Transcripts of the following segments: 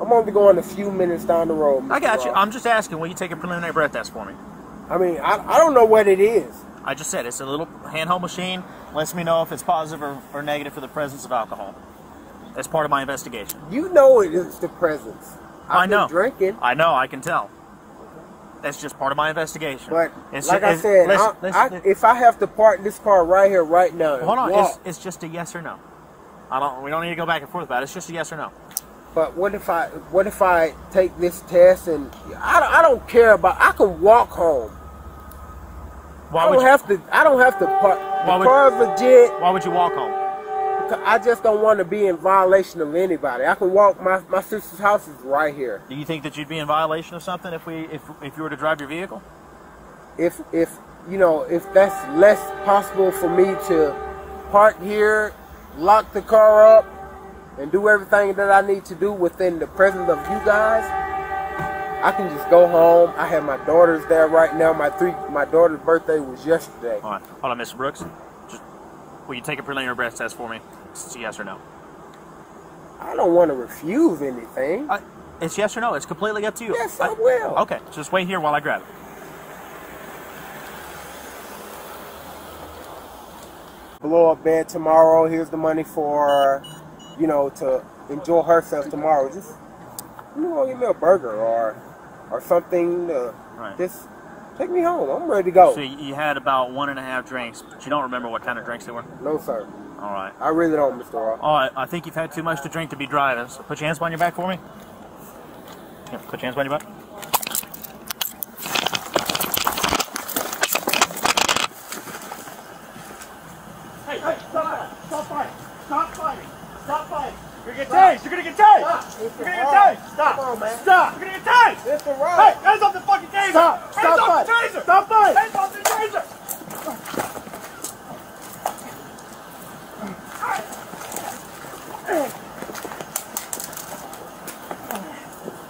I'm only going a few minutes down the road. I got you. I'm just asking, will you take a preliminary breath test for me? I mean, I don't know what it is. I just said it's a little handheld machine. Lets me know if it's positive or negative for the presence of alcohol. That's part of my investigation. You know it is the presence. I know. I've been drinking. I know. I can tell. That's just part of my investigation. But like I said, if I have to park this car right here, right now, hold on. It's just a yes or no. We don't need to go back and forth about it. It's just a yes or no. But what if I take this test and I don't care about? I can walk home. I don't have to park. The car's legit. Why would you walk home? Because I just don't want to be in violation of anybody. I can walk. My sister's house is right here. Do you think that you'd be in violation of something if you were to drive your vehicle? If that's less possible for me to park here, lock the car up, and do everything that I need to do within the presence of you guys, I can just go home. I have my daughters there right now. My daughter's birthday was yesterday. Hold on, Mr. Brooks. Will you take a preliminary breath test for me? It's yes or no. I don't want to refuse anything. It's yes or no. It's completely up to you. Yes, I will. Okay, just wait here while I grab it. Blow up bed tomorrow. Here's the money for, to enjoy herself tomorrow. Just, give me a burger or something. Just take me home. I'm ready to go. So you had about 1.5 drinks, but you don't remember what kind of drinks they were? No, sir. All right. I really don't, Mr. Ross. All right. I think you've had too much to drink to be driving. So put your hands behind your back for me. Yeah, put your hands behind your back. Hey, stop fighting. Stop fighting. Stop fighting. You're gonna get tased. You're gonna get tased. You're gonna get tased. Stop. Come on, man. Stop. You're gonna get tased. Mr. Ross. Hey, hands off the fucking taser. Stop. Hands off the taser. Stop fighting. Hands off the taser.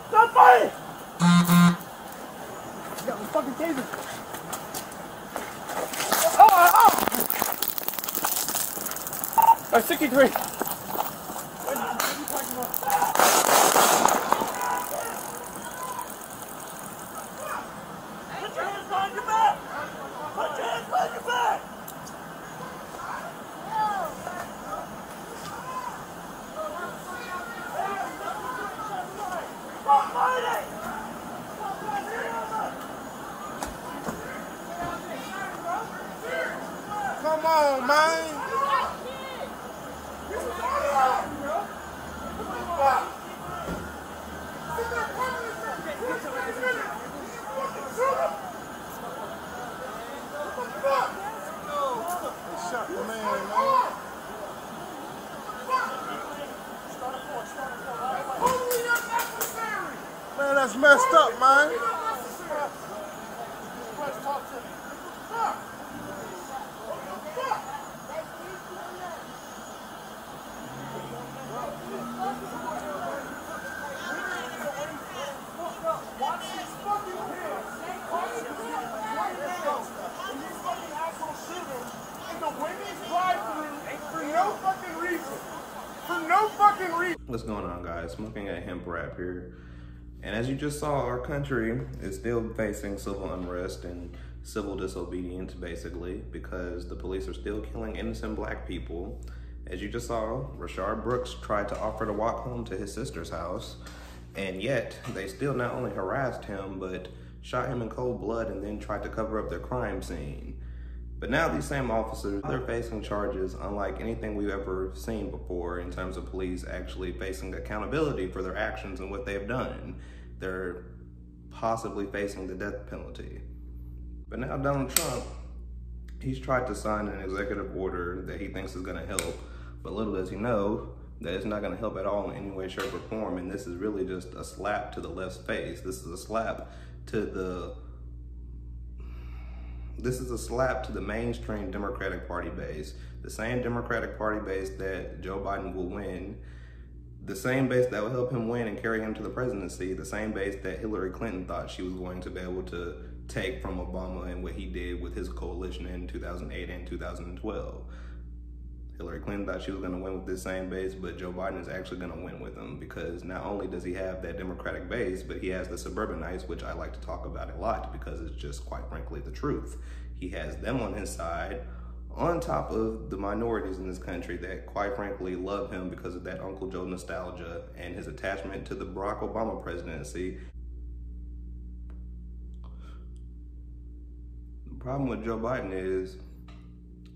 Stop fighting. You got the fucking taser. Oh. 63. Come on, man. Shut the man. Man, that's messed up, man. What's going on, guys? Smoking at Hemp Rap here. And as you just saw, our country is still facing civil unrest and civil disobedience, basically, because the police are still killing innocent black people. As you just saw, Rayshard Brooks tried to offer to walk home to his sister's house, and yet they still not only harassed him, but shot him in cold blood and then tried to cover up their crime scene. But now these same officers, they're facing charges unlike anything we've ever seen before in terms of police actually facing accountability for their actions and what they've done. They're possibly facing the death penalty. But now Donald Trump, he's tried to sign an executive order that he thinks is gonna help, but little does he know that it's not gonna help at all in any way, shape, or form, and this is really just a slap to the left's face. This is a slap to the mainstream Democratic Party base, the same Democratic Party base that Joe Biden will win, the same base that will help him win and carry him to the presidency, the same base that Hillary Clinton thought she was going to be able to take from Obama and what he did with his coalition in 2008 and 2012. Hillary Clinton thought she was going to win with this same base, but Joe Biden is actually going to win with him, because not only does he have that Democratic base, but he has the suburbanites, which I like to talk about a lot because it's just, quite frankly, the truth. He has them on his side, on top of the minorities in this country that, quite frankly, love him because of that Uncle Joe nostalgia and his attachment to the Barack Obama presidency. The problem with Joe Biden is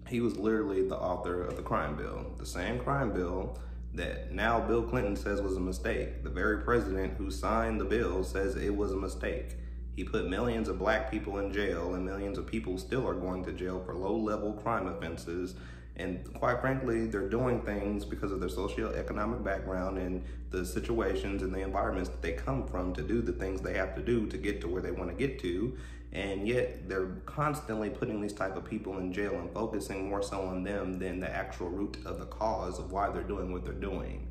he was literally the author of the crime bill. The same crime bill that now Bill Clinton says was a mistake. The very president who signed the bill says it was a mistake. He put millions of black people in jail, and millions of people still are going to jail for low-level crime offenses. And quite frankly, they're doing things because of their socioeconomic background and the situations and the environments that they come from to do the things they have to do to get to where they want to get to. And yet they're constantly putting these type of people in jail and focusing more so on them than the actual root of the cause of why they're doing what they're doing.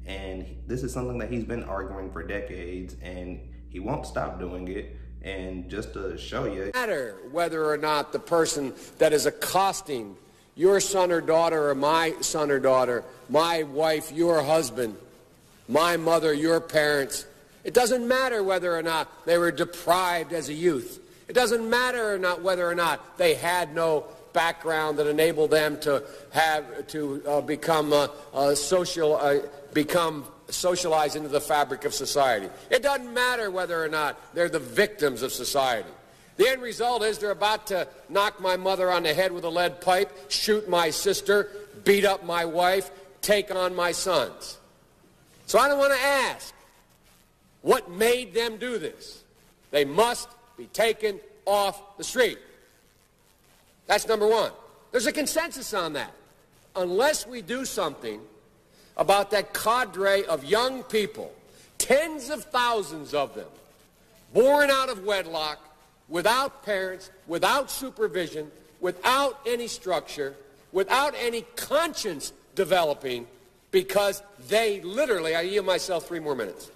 And this is something that he's been arguing for decades, and he won't stop doing it. And just to show you, matter whether or not the person that is accosting your son or daughter, or my son or daughter, my wife, your husband, my mother, your parents, it doesn't matter whether or not they were deprived as a youth. It doesn't matter or not whether or not they had no background that enabled them to become socialized into the fabric of society. It doesn't matter whether or not they're the victims of society. The end result is they're about to knock my mother on the head with a lead pipe, shoot my sister, beat up my wife, take on my sons. So I don't want to ask what made them do this. They must be taken off the street. That's number one. There's a consensus on that. Unless we do something about that cadre of young people, tens of thousands of them, born out of wedlock, without parents, without supervision, without any structure, without any conscience developing, because they literally, I yield myself 3 more minutes,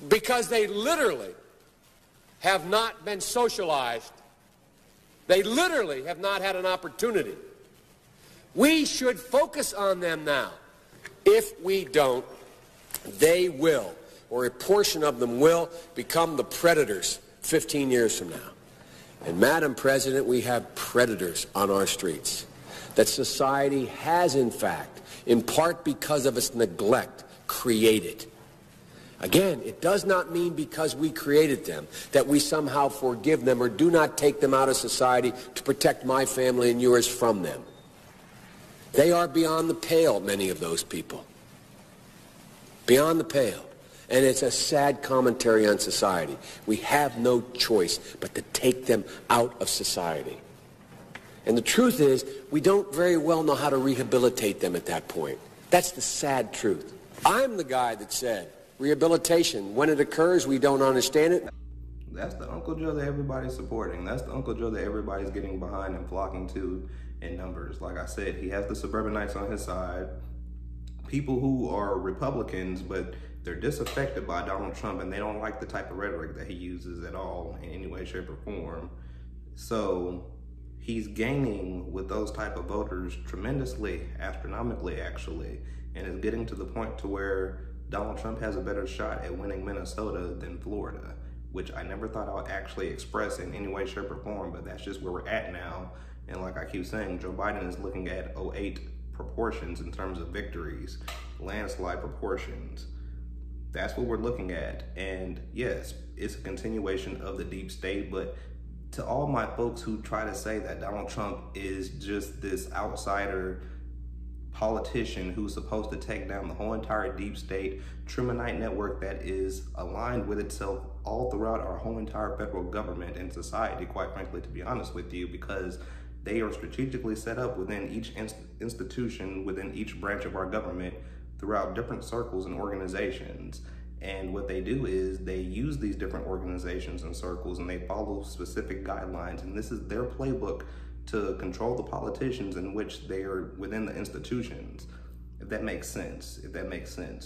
because they literally have not been socialized. They literally have not had an opportunity. We should focus on them now. If we don't, they will, or a portion of them will, become the predators 15 years from now. And Madam President, we have predators on our streets that society has, in fact, in part because of its neglect, created. Again, it does not mean because we created them that we somehow forgive them or do not take them out of society to protect my family and yours from them. They are beyond the pale, many of those people. Beyond the pale. And it's a sad commentary on society. We have no choice but to take them out of society. And the truth is, we don't very well know how to rehabilitate them at that point. That's the sad truth. I'm the guy that said, rehabilitation, when it occurs, we don't understand it. That's the Uncle Joe that everybody's supporting. That's the Uncle Joe that everybody's getting behind and flocking to in numbers. Like I said, he has the suburbanites on his side. People who are Republicans, but they're disaffected by Donald Trump and they don't like the type of rhetoric that he uses at all in any way, shape, or form. So he's gaining with those type of voters tremendously, astronomically actually, and is getting to the point to where Donald Trump has a better shot at winning Minnesota than Florida, which I never thought I would actually express in any way, shape, or form, but that's just where we're at now. And like I keep saying, Joe Biden is looking at 08 proportions in terms of victories, landslide proportions. That's what we're looking at. And yes, it's a continuation of the deep state, but to all my folks who try to say that Donald Trump is just this outsider politician who's supposed to take down the whole entire deep state Trimonite network that is aligned with itself all throughout our whole entire federal government and society, quite frankly, to be honest with you, because they are strategically set up within each institution, within each branch of our government, throughout different circles and organizations. And what they do is they use these different organizations and circles and they follow specific guidelines. And this is their playbook to control the politicians in which they are within the institutions. If that makes sense,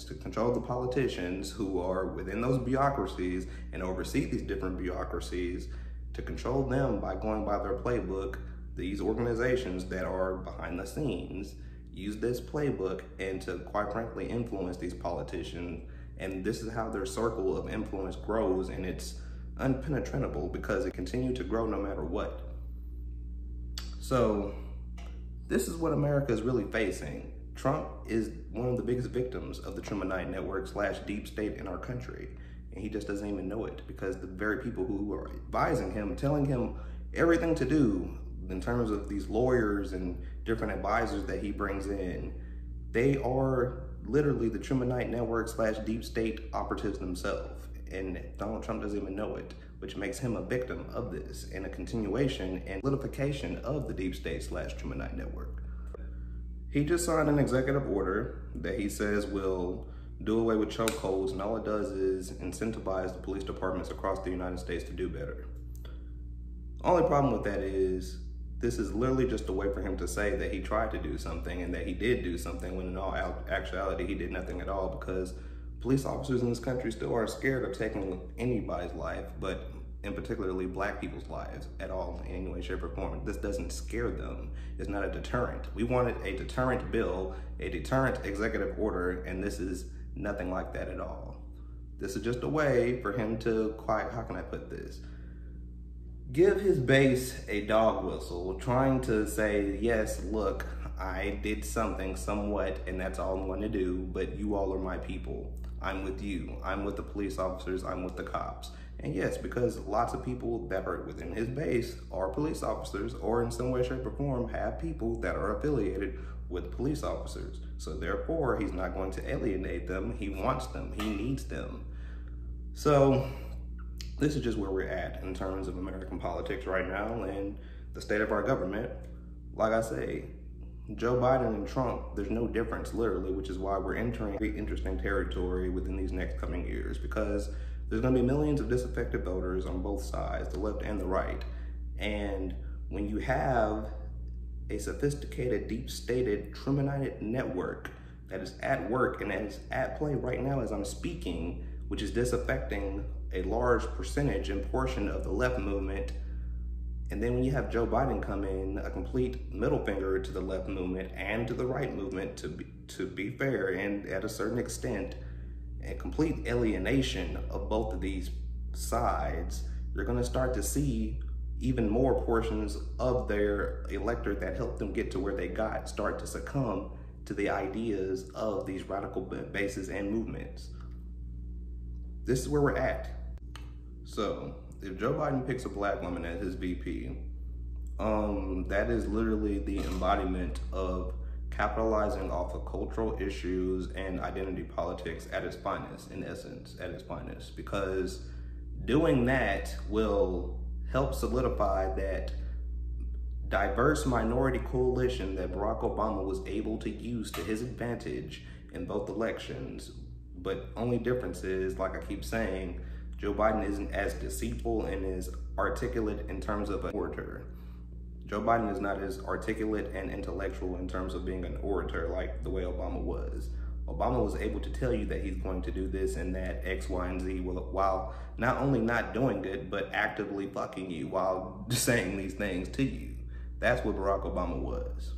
to control the politicians who are within those bureaucracies and oversee these different bureaucracies, to control them by going by their playbook, these organizations that are behind the scenes use this playbook and to, quite frankly, influence these politicians. And this is how their circle of influence grows, and it's unpenetrable because it continues to grow no matter what. So this is what America is really facing. Trump is one of the biggest victims of the Trumanite Network / Deep State in our country. And he just doesn't even know it, because the very people who are advising him, telling him everything to do in terms of these lawyers and different advisors that he brings in, they are literally the Trumanite Network / Deep State operatives themselves. And Donald Trump doesn't even know it, which makes him a victim of this and a continuation and solidification of the Deep State / Trumanite Network. He just signed an executive order that he says will do away with chokeholds, and all it does is incentivize the police departments across the United States to do better. Only problem with that is this is literally just a way for him to say that he tried to do something and that he did do something, when in all actuality he did nothing at all, because police officers in this country still are scared of taking anybody's life, but in particularly black people's lives at all in any way, shape, or form. This doesn't scare them. It's not a deterrent. We wanted a deterrent bill, a deterrent executive order, and this is nothing like that at all. This is just a way for him to, how can I put this? Give his base a dog whistle, trying to say, yes, look, I did something somewhat, and that's all I'm going to do, but you all are my people. I'm with you. I'm with the police officers. I'm with the cops. And yes, because lots of people that are within his base are police officers, or in some way, shape, or form have people that are affiliated with police officers. So therefore, he's not going to alienate them. He wants them. He needs them. So this is just where we're at in terms of American politics right now and the state of our government. Like I say, Joe Biden and Trump, there's no difference literally, which is why we're entering very interesting territory within these next coming years, because there's going to be millions of disaffected voters on both sides, the left and the right. And when you have a sophisticated, deep-stated, Trumanite network that is at work and that is at play right now as I'm speaking, which is disaffecting a large percentage and portion of the left movement. And then when you have Joe Biden come in, a complete middle finger to the left movement and to the right movement, to be fair, and at a certain extent, a complete alienation of both of these sides, you're going to start to see even more portions of their electorate that helped them get to where they got start to succumb to the ideas of these radical bases and movements. This is where we're at. So if Joe Biden picks a black woman as his VP, that is literally the embodiment of capitalizing off of cultural issues and identity politics at its finest, in essence, at its finest, because doing that will help solidify that diverse minority coalition that Barack Obama was able to use to his advantage in both elections. But only difference is, like I keep saying, Joe Biden isn't as deceitful and as articulate in terms of an orator. Joe Biden is not as articulate and intellectual in terms of being an orator like the way Obama was. Obama was able to tell you that he's going to do this and that, X, Y, and Z, while not only not doing it, but actively fucking you while saying these things to you. That's what Barack Obama was.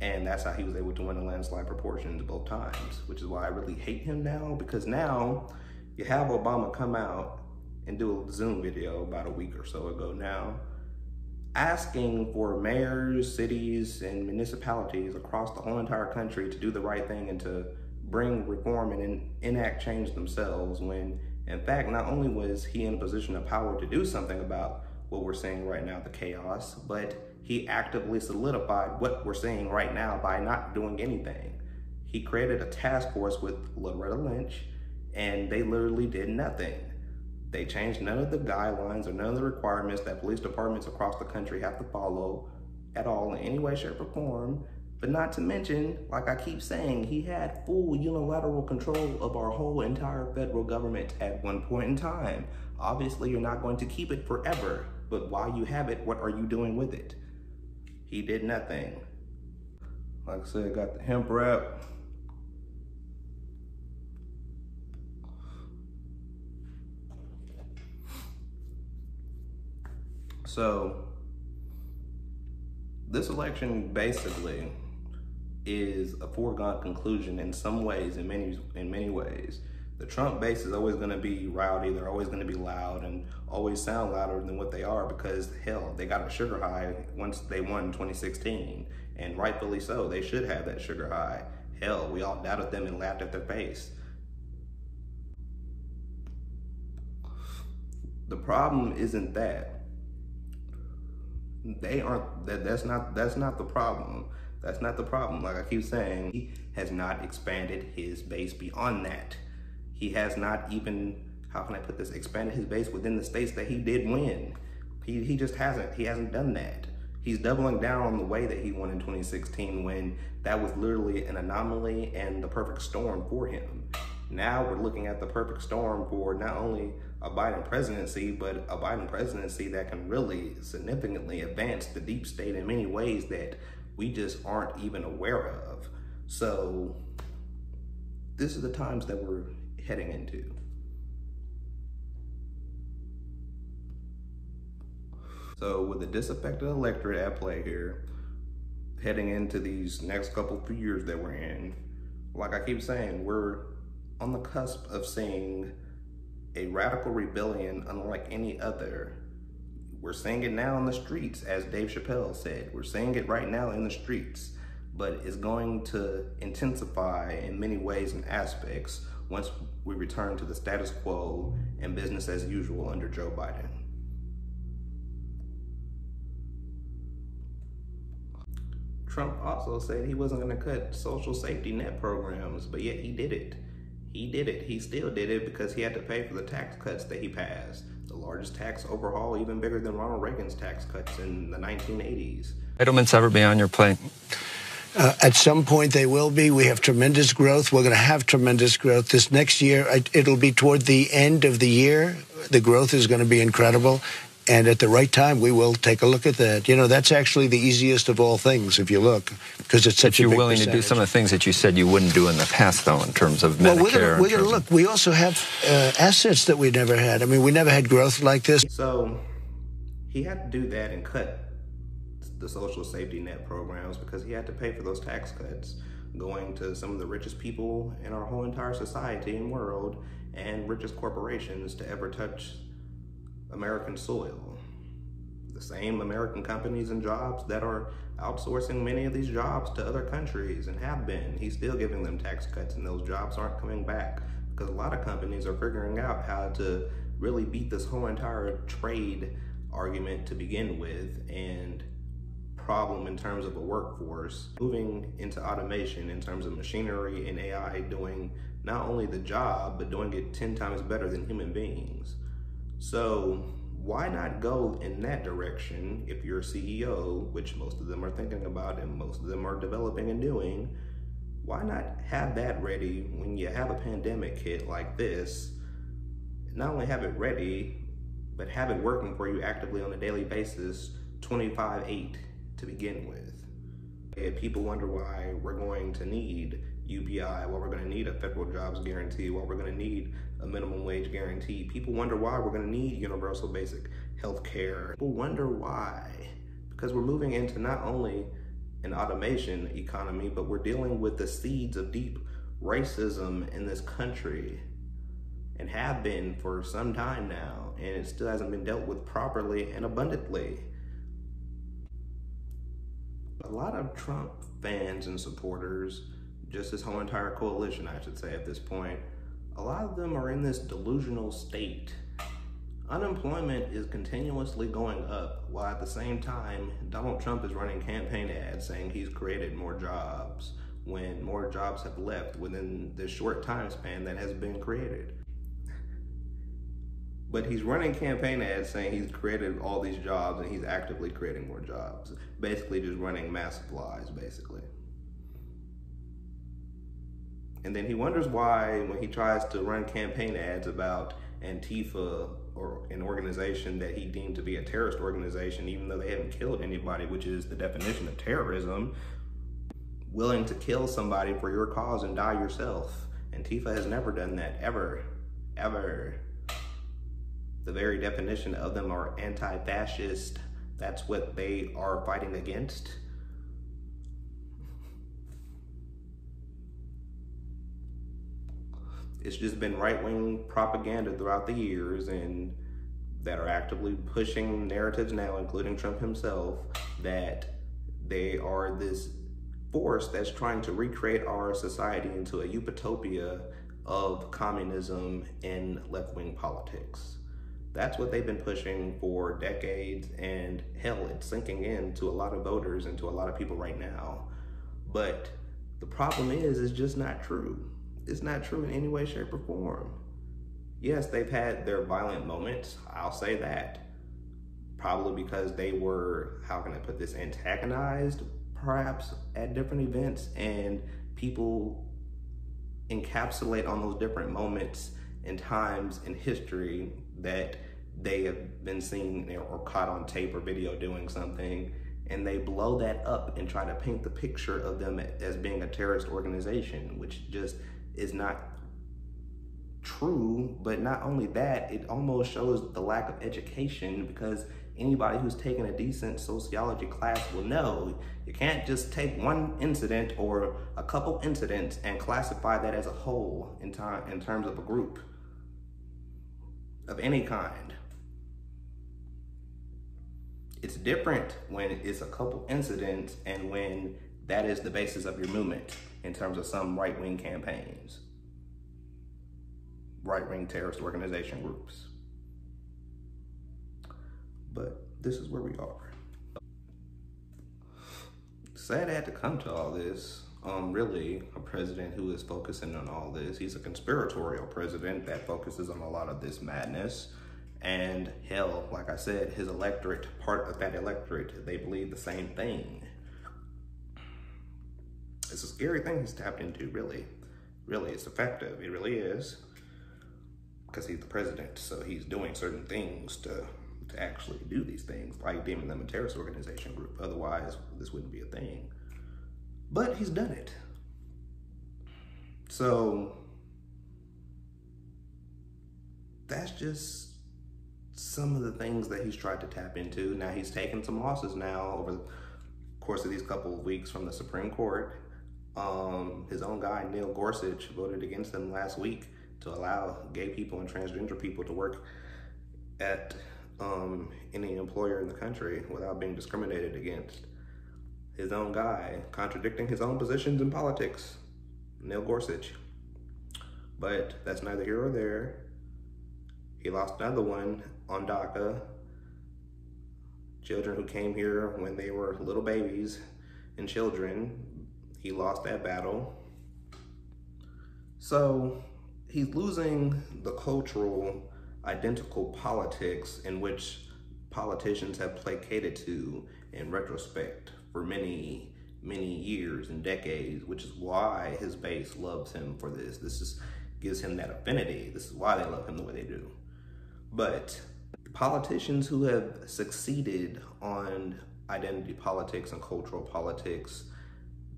And that's how he was able to win a landslide proportions both times, which is why I really hate him now, because now you have Obama come out and do a Zoom video about a week or so ago now, asking for mayors, cities, and municipalities across the whole entire country to do the right thing and to bring reform and enact change themselves, when in fact, not only was he in a position of power to do something about what we're seeing right now, the chaos, but he actively solidified what we're seeing right now by not doing anything. He created a task force with Loretta Lynch, and they literally did nothing. They changed none of the guidelines or none of the requirements that police departments across the country have to follow at all in any way, shape, or form. But not to mention, like I keep saying, he had full unilateral control of our whole entire federal government at one point in time. Obviously, you're not going to keep it forever, but while you have it, what are you doing with it? He did nothing. Like I said, got the hemp wrap. So this election basically is a foregone conclusion in some ways, in many ways. The Trump base is always going to be rowdy. They're always going to be loud and always sound louder than what they are because, hell, they got a sugar high once they won in 2016. And rightfully so. They should have that sugar high. Hell, we all doubted them and laughed at their face. The problem isn't that. They aren't, that's not the problem. That's not the problem. Like I keep saying, he has not expanded his base beyond that. He has not even, how can I put this, expanded his base within the states that he did win. He just hasn't. He hasn't done that. He's doubling down on the way that he won in 2016 when that was literally an anomaly and the perfect storm for him. Now we're looking at the perfect storm for not only a Biden presidency, but a Biden presidency that can really significantly advance the deep state in many ways that we just aren't even aware of. So this is the times that we're heading into. So with the disaffected electorate at play here, heading into these next couple of years that we're in, like I keep saying, we're on the cusp of seeing a radical rebellion unlike any other. We're seeing it now in the streets, as Dave Chappelle said. We're seeing it right now in the streets, but it's going to intensify in many ways and aspects once we return to the status quo and business as usual under Joe Biden. Trump also said he wasn't going to cut social safety net programs, but yet he did it. He did it. He still did it because he had to pay for the tax cuts that he passed. The largest tax overhaul, even bigger than Ronald Reagan's tax cuts in the 1980s. Entitlements ever be on your plate? At some point they will be. We have tremendous growth. We're going to have tremendous growth. This next year, it'll be toward the end of the year. The growth is going to be incredible. And at the right time, we will take a look at that. You know, that's actually the easiest of all things, if you look, because it's such a big percentage. If you're willing to do some of the things that you said you wouldn't do in the past, though, in terms of Medicare. Well, we're going to look. We also have assets that we never had. I mean, we never had growth like this. So he had to do that and cut the social safety net programs because he had to pay for those tax cuts going to some of the richest people in our whole entire society and world and richest corporations to ever touch American soil. The same American companies and jobs that are outsourcing many of these jobs to other countries and have been. He's still giving them tax cuts and those jobs aren't coming back because a lot of companies are figuring out how to really beat this whole entire trade argument to begin with and problem in terms of a workforce, moving into automation in terms of machinery and AI doing not only the job, but doing it 10 times better than human beings. So why not go in that direction if you're a CEO, which most of them are thinking about and most of them are developing and doing? Why not have that ready when you have a pandemic hit like this? Not only have it ready, but have it working for you actively on a daily basis, 25/8 to begin with. And people wonder why we're going to need UBI, why we're going to need a federal jobs guarantee, why we're going to need a minimum wage guarantee. People wonder why we're going to need universal basic health care. People wonder why. Because we're moving into not only an automation economy, but we're dealing with the seeds of deep racism in this country and have been for some time now, and it still hasn't been dealt with properly and abundantly. A lot of Trump fans and supporters, just this whole entire coalition, I should say at this point, a lot of them are in this delusional state. Unemployment is continuously going up, while at the same time, Donald Trump is running campaign ads saying he's created more jobs when more jobs have left within this short time span that has been created. But he's running campaign ads saying he's created all these jobs and he's actively creating more jobs. Basically just running mass supplies, basically. And then he wonders why when he tries to run campaign ads about Antifa, or an organization that he deemed to be a terrorist organization, even though they haven't killed anybody, which is the definition of terrorism, willing to kill somebody for your cause and die yourself. Antifa has never done that, ever, ever. The very definition of them are anti-fascist. That's what they are fighting against. It's just been right-wing propaganda throughout the years, and that are actively pushing narratives now, including Trump himself, that they are this force that's trying to recreate our society into a utopia of communism and left-wing politics. That's what they've been pushing for decades, and hell, it's sinking in to a lot of voters and to a lot of people right now. But the problem is, it's just not true. It's not true in any way, shape, or form. Yes, they've had their violent moments, I'll say that. Probably because they were, how can I put this, antagonized perhaps at different events, and people encapsulate on those different moments and times in history that they have been seen or caught on tape or video doing something, and they blow that up and try to paint the picture of them as being a terrorist organization, which just is not true. But not only that, it almost shows the lack of education, because anybody who's taken a decent sociology class will know you can't just take one incident or a couple incidents and classify that as a whole in terms of a group of any kind. It's different when it's a couple incidents and when that is the basis of your movement in terms of some right-wing campaigns, right-wing terrorist organization groups. But this is where we are. Sad I had to come to all this. Really, a president who is focusing on all this. He's a conspiratorial president that focuses on a lot of this madness. And hell, like I said, his electorate, part of that electorate, they believe the same thing. It's a scary thing he's tapped into, really. Really, it's effective. It really is. Because he's the president, so he's doing certain things to actually do these things, like deeming them a terrorist organization group. Otherwise, this wouldn't be a thing. But he's done it. So that's just some of the things that he's tried to tap into. Now he's taken some losses now over the course of these couple of weeks from the Supreme Court. His own guy, Neil Gorsuch, voted against him last week to allow gay people and transgender people to work at any employer in the country without being discriminated against. His own guy, contradicting his own positions in politics, Neil Gorsuch. But that's neither here or there. He lost another one on DACA. Children who came here when they were little babies and children. He lost that battle. So he's losing the cultural identical politics in which politicians have placated to in retrospect for many, many years and decades, which is why his base loves him for this. This gives him that affinity. This is why they love him the way they do. But politicians who have succeeded on identity politics and cultural politics,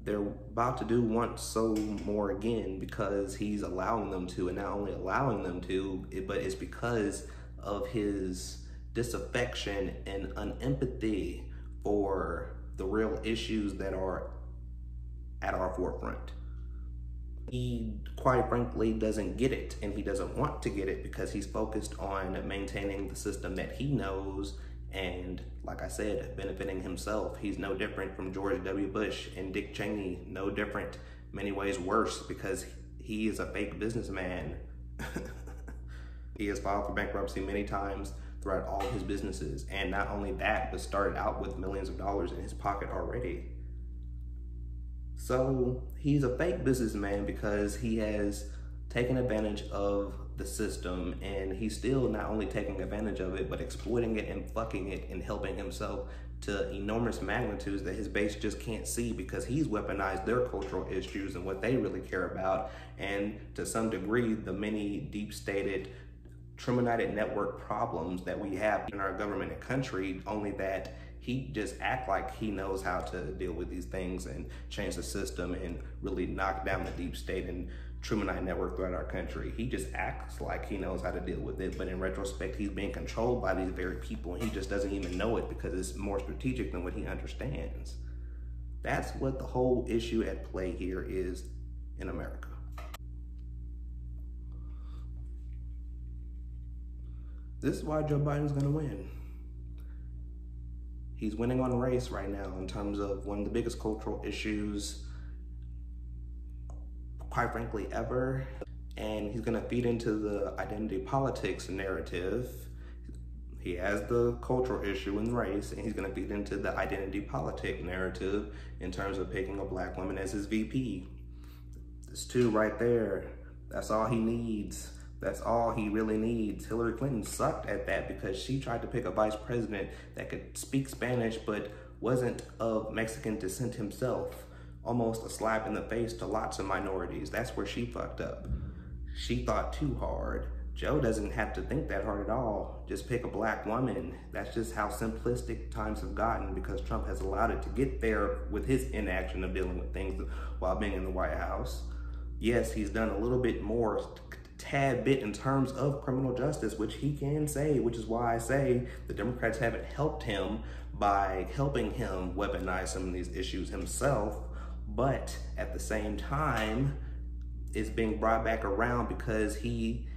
they're about to do once so more again, because he's allowing them to, and not only allowing them to, but it's because of his disaffection and unempathy for the real issues that are at our forefront. He, quite frankly, doesn't get it, and he doesn't want to get it because he's focused on maintaining the system that he knows and, like I said, benefiting himself. He's no different from George W. Bush and Dick Cheney, no different, many ways worse, because he is a fake businessman. He has filed for bankruptcy many times throughout all his businesses, and not only that, but started out with millions of dollars in his pocket already. So he's a fake businessman because he has taken advantage of the system, and he's still not only taking advantage of it, but exploiting it and fucking it and helping himself to enormous magnitudes that his base just can't see, because he's weaponized their cultural issues and what they really care about, and to some degree the many deep-stated Trumanite network problems that we have in our government and country, only that he just act like he knows how to deal with these things and change the system and really knock down the deep state and Trumanite network throughout our country. He just acts like he knows how to deal with it, but in retrospect, he's being controlled by these very people, and he just doesn't even know it because it's more strategic than what he understands. That's what the whole issue at play here is in America. This is why Joe Biden's gonna win. He's winning on race right now in terms of one of the biggest cultural issues, quite frankly, ever. And he's gonna feed into the identity politics narrative. He has the cultural issue in race, and he's gonna feed into the identity politic narrative in terms of picking a black woman as his VP. There's two right there. That's all he needs. That's all he really needs. Hillary Clinton sucked at that because she tried to pick a vice president that could speak Spanish but wasn't of Mexican descent himself. Almost a slap in the face to lots of minorities. That's where she fucked up. She thought too hard. Joe doesn't have to think that hard at all. Just pick a black woman. That's just how simplistic times have gotten because Trump has allowed it to get there with his inaction of dealing with things while being in the White House. Yes, he's done a little bit more, tad bit in terms of criminal justice, which he can say, which is why I say the Democrats haven't helped him by helping him weaponize some of these issues himself. But at the same time, it's being brought back around because he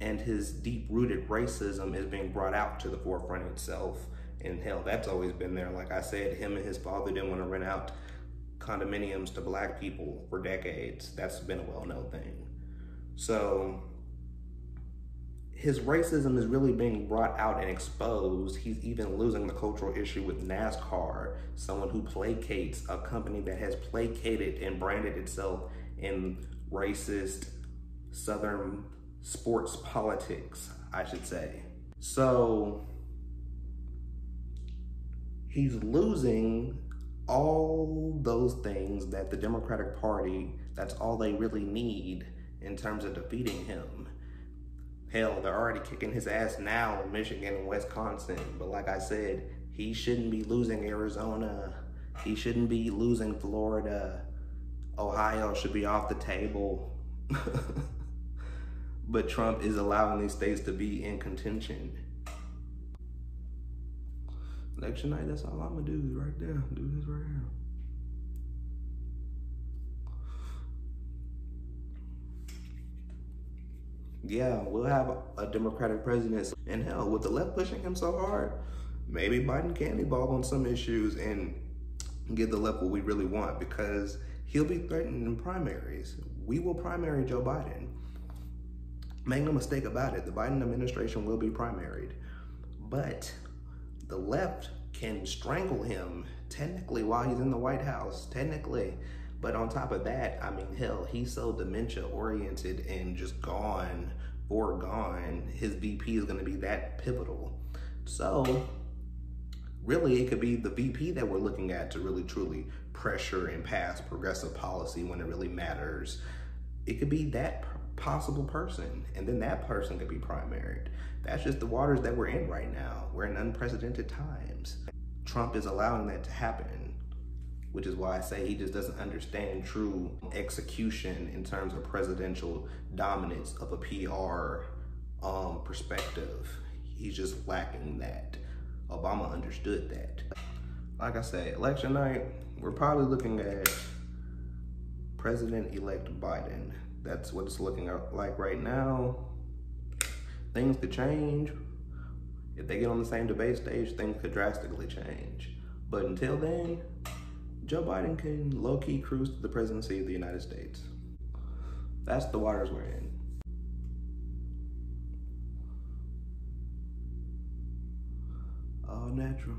and his deep-rooted racism is being brought out to the forefront itself. And hell, that's always been there. Like I said, him and his father didn't want to rent out condominiums to black people for decades. That's been a well-known thing. So his racism is really being brought out and exposed. He's even losing the cultural issue with NASCAR, someone who placates a company that has placated and branded itself in racist Southern sports politics, I should say. So he's losing all those things that the Democratic Party, that's all they really need in terms of defeating him. Hell, they're already kicking his ass now in Michigan and Wisconsin. But like I said, he shouldn't be losing Arizona. He shouldn't be losing Florida. Ohio should be off the table. But Trump is allowing these states to be in contention. Election night, that's all I'm gonna do right there. Do this right here. Yeah, we'll have a Democratic president. And hell, with the left pushing him so hard, maybe Biden can evolve on some issues and give the left what we really want, because he'll be threatened in primaries. We will primary Joe Biden. Make no mistake about it, the Biden administration will be primaried. But the left can strangle him, technically, while he's in the White House, technically. But on top of that, I mean, hell, he's so dementia-oriented and just gone, foregone. His VP is going to be that pivotal. So, really, it could be the VP that we're looking at to really, truly pressure and pass progressive policy when it really matters. It could be that possible person, and then that person could be primaried. That's just the waters that we're in right now. We're in unprecedented times. Trump is allowing that to happen, which is why I say he just doesn't understand true execution in terms of presidential dominance of a PR perspective. He's just lacking that. Obama understood that. Like I say, election night, we're probably looking at President-elect Biden. That's what it's looking like right now. Things could change. If they get on the same debate stage, things could drastically change. But until then, Joe Biden can low-key cruise to the presidency of the United States. That's the waters we're in. All natural.